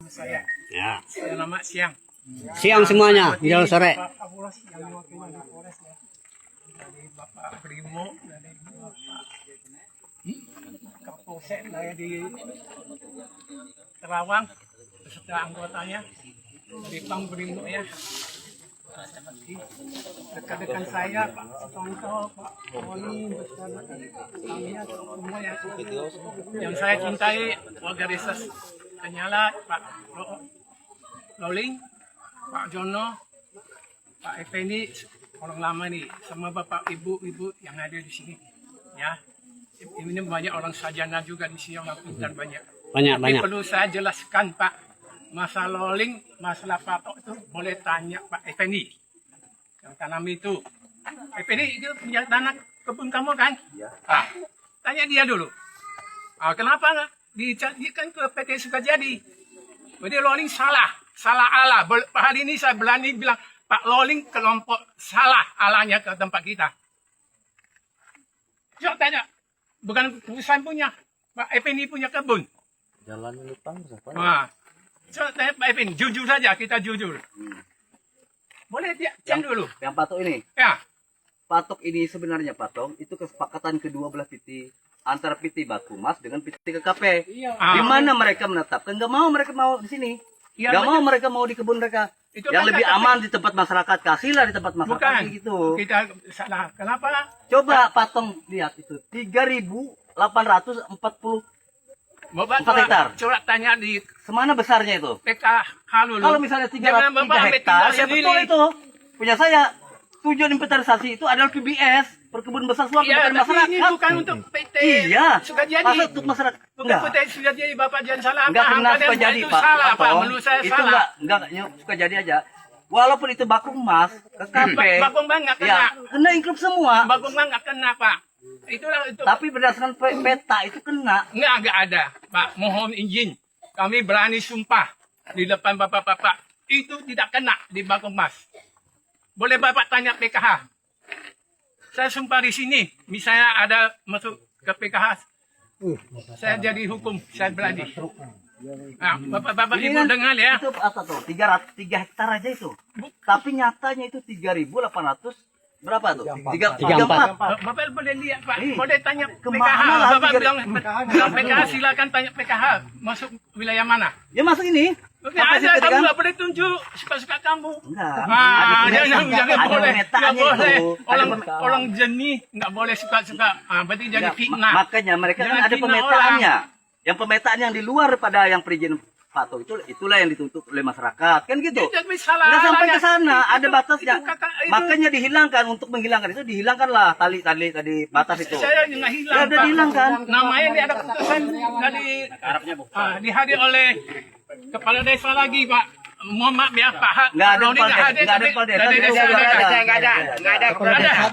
saya. Ya. Saya nama Siang. Siang semuanya, hingga sore. Pak Kapolres yang mewakili di Polres ya. Dari Bapak Brimo, dari Bapak Kapolsek saya di Terawang beserta anggotanya dari Pang Brimo ya. Dekat-dekat saya Pak Sutonto, Pak Wali, beserta kami semua ya. Yang saya cintai warga desa Kenyala, Pak Loling, Pak Jono, Pak Effendi, orang lama nih, sama Bapak Ibu-ibu yang ada di sini, ya. Ini banyak orang sarjana juga di sini, orang pintar banyak. Tapi perlu saya jelaskan Pak, masalah Loling, masalah patok itu boleh tanya Pak Effendi, yang tanam itu. Effendi itu punya tanah kebun kamu kan? Iya. Tanya dia dulu. Kenapa dijadikan ke PT Sukajadi? Jadi Loling salah Allah. Hari ini saya berani bilang Pak Loling kelompok salah alanya ke tempat kita. Coba tanya, bukan perusahaan punya, Pak Effendi punya kebun. Jalan lutang siapa? Coba tanya Pak Effendi, jujur saja, kita jujur. Boleh dia cek dulu. Yang patok ini? Ya. Patok ini sebenarnya patok itu kesepakatan kedua belah PT antara PT Bakumas dengan PT KKP. Di mana mereka menetapkan mereka mau di sini. Nggak mau mereka mau di kebun mereka. Itu yang kan lebih KKP. aman di tempat masyarakat, kasihlah di tempat masyarakat. Bukan, gitu. kita salah. Kenapa? Coba patung lihat itu 3.840 Bapak 4 hektar. coba tanya di Semana besarnya itu? PKH dulu. Kalau misalnya 3 hektar, ya betul itu. Punya saya, tujuan inventarisasi itu adalah PBS, perkebunan besar suara Iya, dari masyarakat. ini bukan untuk PT Iya. Sukajadi. Masa untuk masyarakat? Bukan PT Sukajadi, Bapak jangan salah. Enggak paham. kena Kalian Sukajadi, itu Pak. salah, Pak. Atau Menurut saya itu salah. enggak suka jadi aja. Walaupun itu Bakumas, KKP. Bakumbang nggak kena. Ya, kena include semua. Bakumbang nggak kena, Pak. Itulah itu. Tapi berdasarkan peta itu kena. Nggak ada, Pak. Mohon izin. Kami berani sumpah di depan Bapak-Bapak. Itu tidak kena di Bakumas. Boleh Bapak tanya PKH. Saya sumpah di sini. Misalnya ada masuk ke PKH. Saya jadi hukum. Saya berani. Nah, Bapak-Bapak Ibu dengar ya. Itu apa tuh? 3 hektar aja itu. Tapi nyatanya itu 3.800 berapa tuh? 34. Bapak boleh lihat Pak. Nih, Boleh tanya kemana PKH. lah Bapak 3.000? bilang PKH, silakan tanya PKH. Masuk wilayah mana? Ya masuk ini. Oke, Sampai ada, situ kamu kan? nggak boleh tunjuk suka-suka kamu. Enggak. Jangan boleh. Nggak boleh. Ada Orang jenih nggak boleh suka-suka. Berarti jadi fitnah. Makanya mereka kan Jangan ada fitnah pemetaannya. Yang pemetaan yang di luar pada yang perizinan patok itulah yang dituntut oleh masyarakat. Kan gitu. Jadi salah. Nggak sampai ke sana, Itu- ada batasnya. itu- Makanya dihilangkan, untuk menghilangkan itu dihilangkanlah tali batas itu. Saya nggak hilang. Ya, udah Pak. dihilangkan. Namanya ini ada putusan dari dihadir oleh kepala desa lagi Pak. Mohon maaf ya Pak. Nggak ada Roni kepala hadir, desa, nggak ada tapi kepala desa. dari desa Nggak ada. ada. Nggak ada. Nggak ada.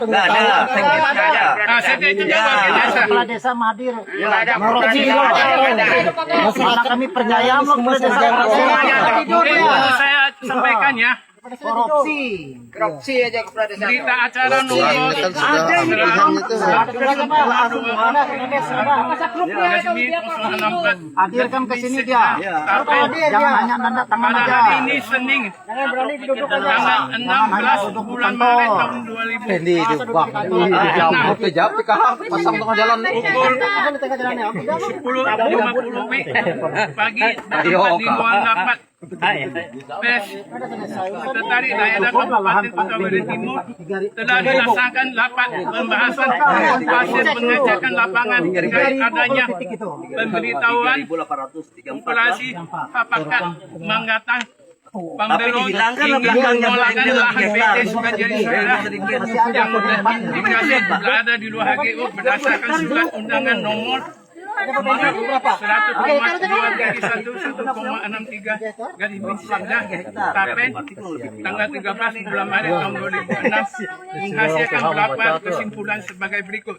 Nggak ada. Nggak ada. Saya itu juga warga desa. Kepala desa Madir. Nggak ada. Mana kami percaya sama kepala desa. Mungkin perlu saya sampaikan ya. Korupsi. Korupsi aja kepala desa. Berita acara nomor Ada ini Hadirkan ke sini dia. Jangan hanya nanda tangan pada aja. hari ini Senin tanggal 16 bulan Maret tahun 2000 pukul 10.50 pagi dapat di ruang rapat PES Sekretari Daerah Kabupaten Kota Medan Timur telah dilaksanakan rapat pembahasan hasil pengecekan lapangan terkait adanya pemberitahuan populasi papakan mengatakan pembelon dihilangkan ingin belakangnya, menolakkan belakangnya lahan hektar. PT Sukajadi Saudara yang terindikasi berada di luar HGU berdasarkan surat undangan nomor 100,2 dari 1,63 garis miring Tapen tanggal 13 bulan Maret tahun 2006 menghasilkan beberapa kesimpulan sebagai berikut.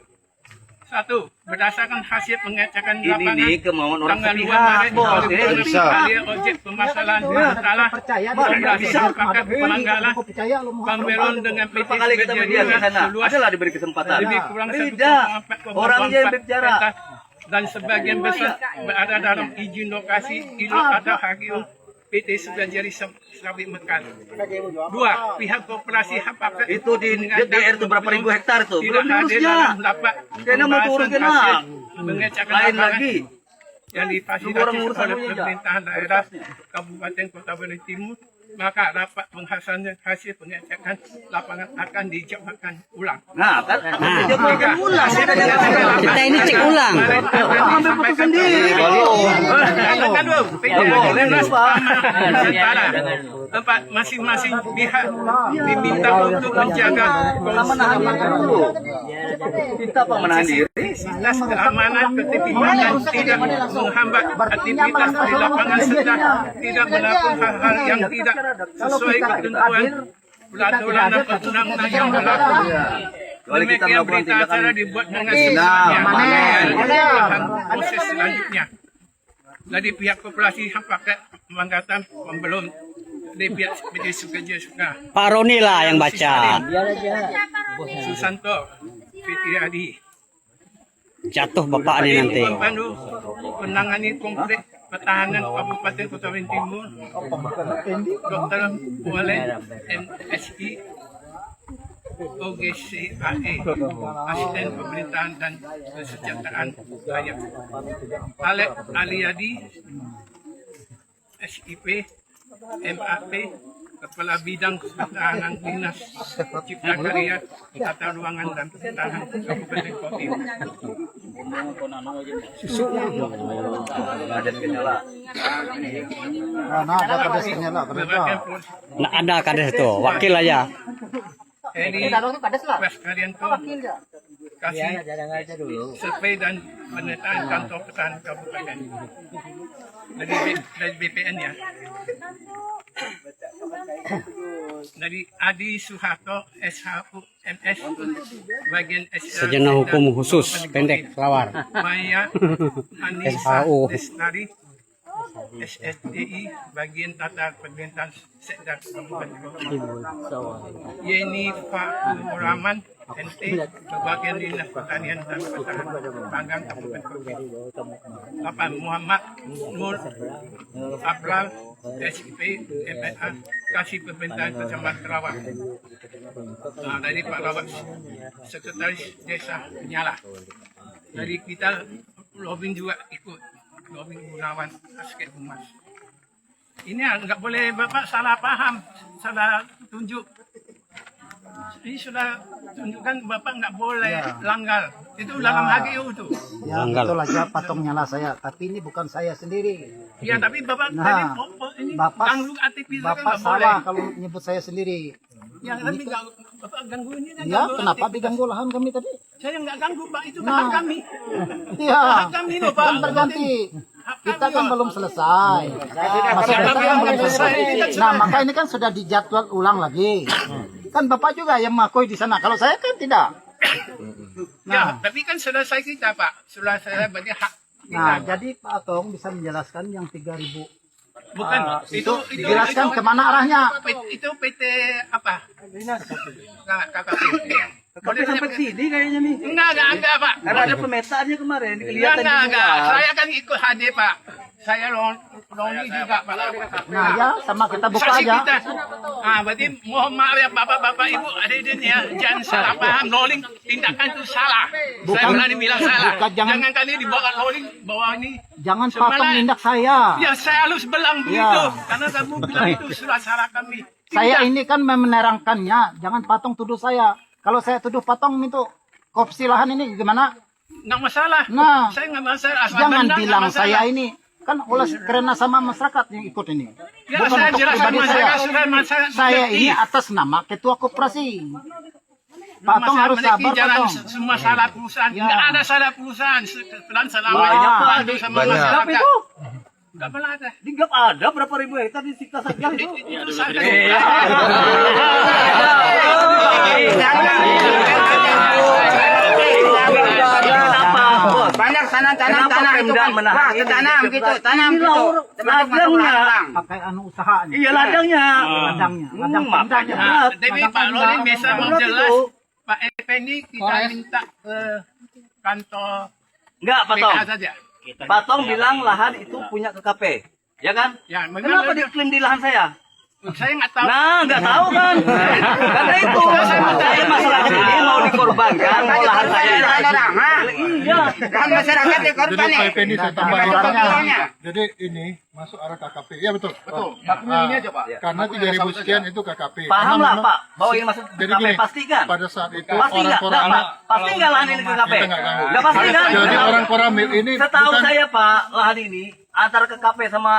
1. Berdasarkan hasil pengecekan lapangan Ini kemauan orang tanggal 2 sepihak, Maret bos. 2006 ahli objek permasalahan bersalah operasi sepakat pelanggaran pembelon dengan PT Berapa kali kita mediasi Sukajadi sana? seluas Adalah diberi kesempatan. lebih kurang Tidak. 1,4 Orangnya yang bicara. dan sebagian besar berada dalam izin lokasi ILO atau HGU PT Sukajari Sawit Mekar. 2. Pihak koperasi Hapakat Itu di DR itu berapa ribu hektar tuh? tidak Belum hadir diurusnya. dalam rapat Kayaknya mau turun pembahasan kena. hasil mengecekkan Lain lapangan lagi. yang Itu orang difasilitasi urusan oleh dulu, ya. pemerintahan daerah Kabupaten Kota Bali Timur, maka rapat pembahasan hasil pengecekan lapangan akan dijadwalkan ulang. Nah, kan dia mau Tiga, ulang. hasil Kita jangan pengecekan sampai Kita ini cek ulang. ambil putusan sendiri. Tempat masing-masing pihak diminta untuk menjaga Sama nahan diri dulu. Kita apa menahan diri? konsistensitas keamanan ketertiban dan tidak menghambat aktivitas di lapangan serta tidak melakukan hal-hal yang tidak sesuai ketentuan peraturan dan perundang-undangan yang berlaku. Kalau kita Demikian melakukan berita acara tindakan dibuat dengan Nah, sebenarnya mana? dan proses selanjutnya. Dari pihak koperasi Hampakat Mangkatan belum dari pihak PT Sukaja Suka Pak Roni lah yang baca. Susanto Fitri Adi Jatuh bapak ini nanti. Pandu penangani konflik pertahanan Kabupaten Kota Bali Timur Dr. Walen MSI OGCAE Asisten Pemerintahan dan Kesejahteraan Rakyat Alek Aliyadi SIP MAP Kepala Bidang Pertahanan Dinas Cipta Karya Tata Ruangan dan Pertahanan Kabupaten Kota Timur. ada kendala. Nah, ada kades nyala, Berbagai Nah, ada kades itu, wakil aja. Edi Baskaryanto kasih survei dan pemetaan kantor pertahanan kabupaten dari BPN ya. Dari Adi Suharto SHU MS bagian Sarjana Hukum Khusus, pendek, kelawar. Maya Anissa SHU. Lestari SSDI bagian tata pemerintahan sekda Kabupaten Kota. Yeni Pak Rahman NT bagian dinas pertanian dan pertahanan panggang Kabupaten Kota. 8 Muhammad Nur Abral SIP MPA kasih pemerintahan Kecamatan Rawak. Nah, dari Pak Rawak Sekretaris Desa Penyala. Dari kita Robin juga ikut. Robin Gunawan Asket Humas. Ini nggak boleh Bapak salah paham, salah tunjuk. Ini sudah tunjukkan Bapak nggak boleh langgar. Itu dalam HGU itu. Ya, betul aja patung nyala saya, tapi ini bukan saya sendiri. Ya, tapi Bapak Nah, tadi ini Bapak- ganggu aktivis kan Bapak nggak boleh. salah kalau nyebut saya sendiri. Ya, tapi Bapak ganggu ini kan Ya, ganggu kenapa aktivis. diganggu lahan kami tadi? Saya nggak ganggu Pak, itu Nah. hak kami. Iya, Hak kami loh Pak. kan terganti. Hak Kita kami, kan Pak. belum selesai. Masih Ya, tapi kan belum belum selesai. Ini kan Nah, sudah- maka ini kan sudah dijadwal ulang lagi. Kan Bapak juga yang mengakui di sana. Kalau saya kan tidak. Ya, tapi kan selesai kita Pak. Sudah saya bagi hak kita. Nah, jadi Pak Atong bisa menjelaskan yang 3.000. Bukan, itu dijelaskan kemana arahnya. Itu PT apa? Nah, KKP. Tapi sampai ke sini kayaknya nih. Enggak, Pak. Karena ada pemetaannya kemarin, Enggak, kelihatan di enggak. luar. Saya kan ikut hadir, Pak. Saya Roni juga, Pak. Nah, ya sama kita buka Saksi aja. kita. Berarti mohon maaf ya Bapak-bapak Ibu adik-adik ya, jangan salah paham. Rolling tindakan itu salah. Saya Bukan- berani bilang salah. bukan, jangan- Jangan kali dibawa rolling bawa ini. Jangan Semalam- Patong nindak saya. Ya saya harus bilang begitu. Ya. Karena kamu bilang itu sudah salah kami. Saya Tidak. ini kan menerangkannya. Jangan Patong tuduh saya. Kalau saya tuduh Patong itu korupsi lahan ini gimana? Nggak masalah. Nah, Saya nggak masalah. Asal Jangan benar, nggak bilang masalah. saya ini. Kan oleh karena sama masyarakat yang ikut ini. Ya, Bukan saya untuk jelaskan pribadi masyarakat saya. sudah masalah. Saya ini atas nama ketua koperasi. Patong harus sabar, Jangan Patong. semua salah perusahaan. Ya. Nggak ada salah perusahaan. Pelan selama Banyak, ini Pak. Aduh, sama Banyak. masyarakat. Tapi itu Nggak pernah ada. di Gap ada berapa ribu hektar disiksa saja itu. Itu saja. Banyak tanam Kenapa itu Pemda kan. menahan Wah, ini? tanam gitu, tanam Ini gitu. laur, Termasuk masuk ladangnya. ladang. Pakai anu usaha nih. Iya ladangnya. Ladangnya. Ladang makanya pemdanya. berat. Tapi Ladang Pak pemda. Loli bisa Berat menjelas. itu. Pak Effendi kita minta ke kantor Enggak, PK Patong. saja. Patong bilang lahan itu punya KKP. Ya kan? Ya, Kenapa diklaim di lahan saya? Saya nggak tahu. Nah, nggak tahu kan? Karena itu saya masyarakat ini mau dikorbankan, mau lahan saya. Iya. Kan masyarakat dikorban nih. Ini saya tambah Kebetulannya. Jadi ini masuk arah KKP. Ya betul. Betul. Bakunya ini aja, Pak. Karena 3.000 sekian itu KKP. Paham Karena lah memang- Pak, bahwa ini masuk Jadi KKP gini, pasti kan? pada saat itu Pasti nggak, orang-orang Pak? Pasti nggak lahan ini KKP? kita nggak tahu. Nggak pasti kan? Jadi orang Koramil ini Setahu bukan- saya Pak, lahan ini antara KKP sama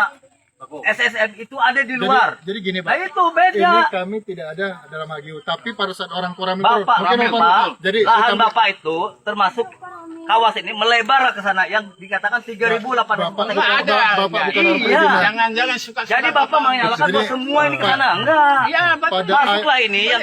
SSM itu ada di luar. Jadi gini Nah Pak. itu Ini beda. kami tidak ada dalam HGU, tapi pada saat orang Koramil Bapak, mungkin Pak, jadi lahan kita- Bapak itu termasuk kawasan ini melebar ke sana yang dikatakan 3.800 Bapak- hektar. Bapak bukan orang Iya. perizinan. Jangan suka. Jadi Bapak menyalahkan Jadi, bahwa semua ini ke Pak, sana. Enggak. Iya, betul. pada Masuklah ini yang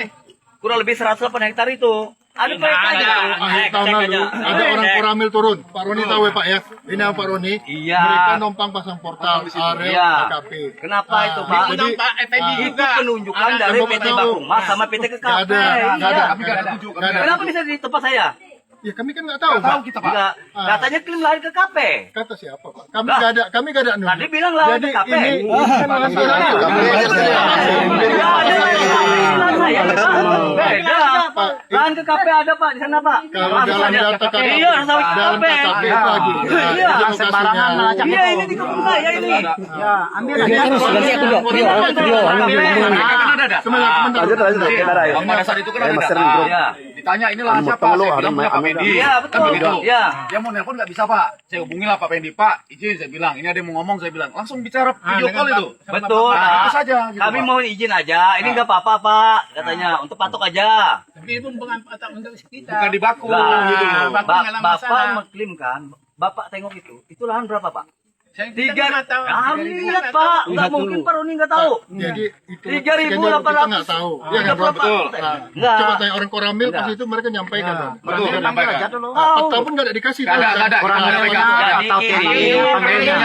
kurang lebih 108 hektar itu. Ada proyeknya. akhir tahun lalu ada orang Koramil turun. Pak Roni tahu ya Pak ya. Ini sama Pak Roni. Iya. Mereka numpang pasang portal area Iya. KKP. Kenapa itu Pak? Jadi Pak Effendi Itu juga. penunjukan Ada. dari Bapak PT tahu. Bakumas sama PT KKP. Nggak ada, nggak ada. Iya. Nggak ada. Kenapa bisa di tempat saya? Ya kami kan nggak tahu Pak. Enggak. Katanya klaim lahan KKP. Kata siapa Pak? Kami nggak ada. Kami nggak ada. Tadi bilang lahan Jadi KKP. ini kan lahan saya. Beda. Lahan KKP ada Pak di sana Pak. Kalau Langsung dalam aja. data KKP, Iya, sawit dalam KKP. KKP lagi. Iya, sembarangan melacak Iya, ini di kebun saya ini. Ya, ambil aja. Pada saat itu kan ada data. Iya. Ditanya ini lahan siapa? Saya bilang punya Pak Pendi. Iya, betul. Iya. Dia mau nelpon nggak bisa Pak. Saya hubungi lah Pak Pendi. Pak, izin saya bilang. Ini ada yang mau ngomong saya bilang. Langsung bicara video call itu. Betul. Nah, itu saja. Gitu, Kami Pak. mau izin aja. Ini nggak apa-apa Pak, katanya. Untuk patok aja. Tapi itu bukan patah untuk kita. Bukan di baku Lah, gitu. Bapak nggak ada Bapak masalah. mengklaim kan, Bapak tengok itu lahan berapa Pak? Saya Tiga. nggak tahu. Ah, lihat Pak, nggak mungkin Pak Roni nggak tahu. Jadi itu 3.800. kita nggak tahu. Ya kan Pak? Betul. Nah, Enggak. coba tanya orang Koramil pas itu mereka nyampaikan. Pak. Betul, sampaikan. Ataupun nggak ada dikasih. Nggak ada. Orang Nggak ada yang pegang. punya Jadi atau ini- TV, ini- panggilnya.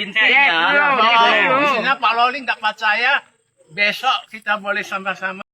Intinya, Intinya Pak Loli nggak percaya. Besok kita boleh sama-sama